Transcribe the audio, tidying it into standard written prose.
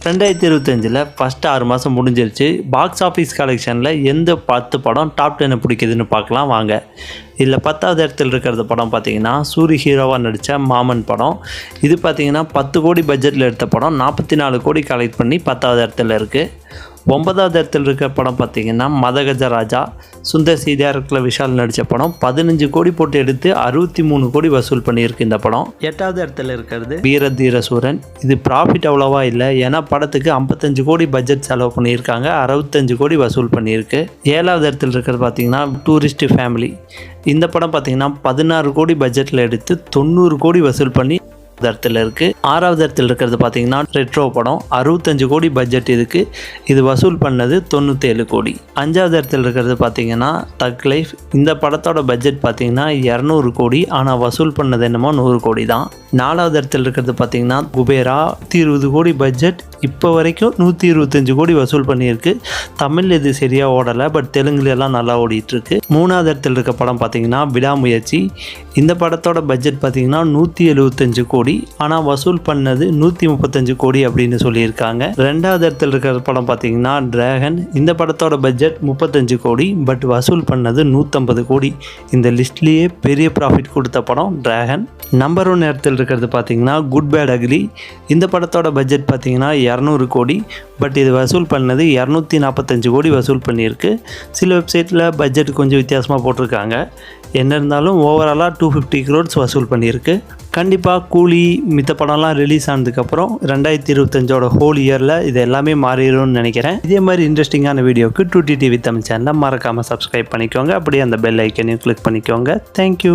2025 first 6 மாதம் முடிஞ்சிருச்சு. Box office கலெக்ஷனில் எந்த 10 படம் டாப் 10 பிடிக்குதுன்னு பார்க்கலாம் வாங்க. இதில் 10வது இடத்துல இருக்கிற படம் பார்த்திங்கன்னா சூரி ஹீரோவாக நடித்த மாமன் படம். இது பார்த்திங்கன்னா 10 கோடி பட்ஜெட்டில் எடுத்த படம் 44 கோடி கலெக்ட் பண்ணி 10வது இடத்துல இருக்குது. 9வது இடத்துல இருக்கிற படம் பார்த்திங்கன்னா மதகஜராஜா சுந்தர் சி டைரக்டரில் விஷால் நடித்த படம் 15 கோடி போட்டு எடுத்து 63 கோடி வசூல் பண்ணியிருக்கு இந்த படம். 8வது இடத்துல இருக்கிறது வீரதீர சூரன். இது ப்ராஃபிட் அவ்வளோவா இல்லை, ஏன்னா படத்துக்கு 55 கோடி பட்ஜெட் செலவு பண்ணியிருக்காங்க, 65 கோடி வசூல் பண்ணியிருக்கு. 7வது இடத்துல இருக்கிறது பார்த்திங்கன்னா டூரிஸ்ட் ஃபேமிலி. இந்த படம் பார்த்திங்கன்னா 16 கோடி பட்ஜெட்டில் எடுத்து 90 கோடி வசூல் பண்ணி இடத்துல இருக்குது. 6வது இடத்துல இருக்கிறது பார்த்தீங்கன்னா ரெட்ரோ படம் 65 கோடி பட்ஜெட் இதுக்கு, இது வசூல் பண்ணது 97 கோடி. 5வது இடத்துல இருக்கிறது பார்த்தீங்கன்னா தக் லைஃப். இந்த படத்தோட பட்ஜெட் பார்த்தீங்கன்னா 200 கோடி, ஆனால் வசூல் பண்ணது என்னமோ 100 கோடி தான். 4வது இடத்துல இருக்கிறது பார்த்தீங்கன்னா குபேரா 120 கோடி பட்ஜெட், இப்போ வரைக்கும் 125 கோடி வசூல் பண்ணியிருக்கு. தமிழ் இது சரியாக ஓடலை, பட் தெலுங்குலாம் நல்லா ஓடிட்டுருக்கு. 3வது இடத்துல இருக்க படம் பார்த்தீங்கன்னா விடாமுயற்சி. இந்த படத்தோட பட்ஜெட் பார்த்தீங்கன்னா 175 கோடி, ஆனால் வசூல் பண்ணது 135 கோடி அப்படின்னு சொல்லியிருக்காங்க. 2வது இடத்துல இருக்கிற படம் பார்த்தீங்கன்னா டிராகன். இந்த படத்தோட பட்ஜெட் 35 கோடி, பட் வசூல் பண்ணது 150 கோடி. இந்த லிஸ்ட்லேயே பெரிய ப்ராஃபிட் கொடுத்த படம் டிராகன். நம்பர் 1 இடத்துல இருக்கிறது பார்த்தீங்கன்னா குட் பேட் அக்லி. இந்த படத்தோட பட்ஜெட் பார்த்தீங்கன்னா 200 கோடி, பட் இது வசூல் பண்ணது 245 கோடி வசூல் பண்ணியிருக்கு. சில வெப்சைட்டில் பட்ஜெட் கொஞ்சம் வித்தியாசமாக போட்டிருக்காங்க. என்ன இருந்தாலும் ஓவராலாக 250 crores வசூல் பண்ணியிருக்கு. கண்டிப்பாக கூலி மித்த படம்லாம் ரிலீஸ் ஆனதுக்கப்புறம் 2025 ஹோல் இயரில் இது எல்லாமே மாறிடும்னு நினைக்கிறேன். இதே மாதிரி இன்ட்ரெஸ்டிங்கான வீடியோக்கு 2T TV தமிழ் சேனலை மறக்காமல் சப்ஸ்கிரைப் பண்ணிக்கோங்க. அப்படியே அந்த பெல் ஐக்கனையும் கிளிக் பண்ணிக்கோங்க. தேங்க்யூ.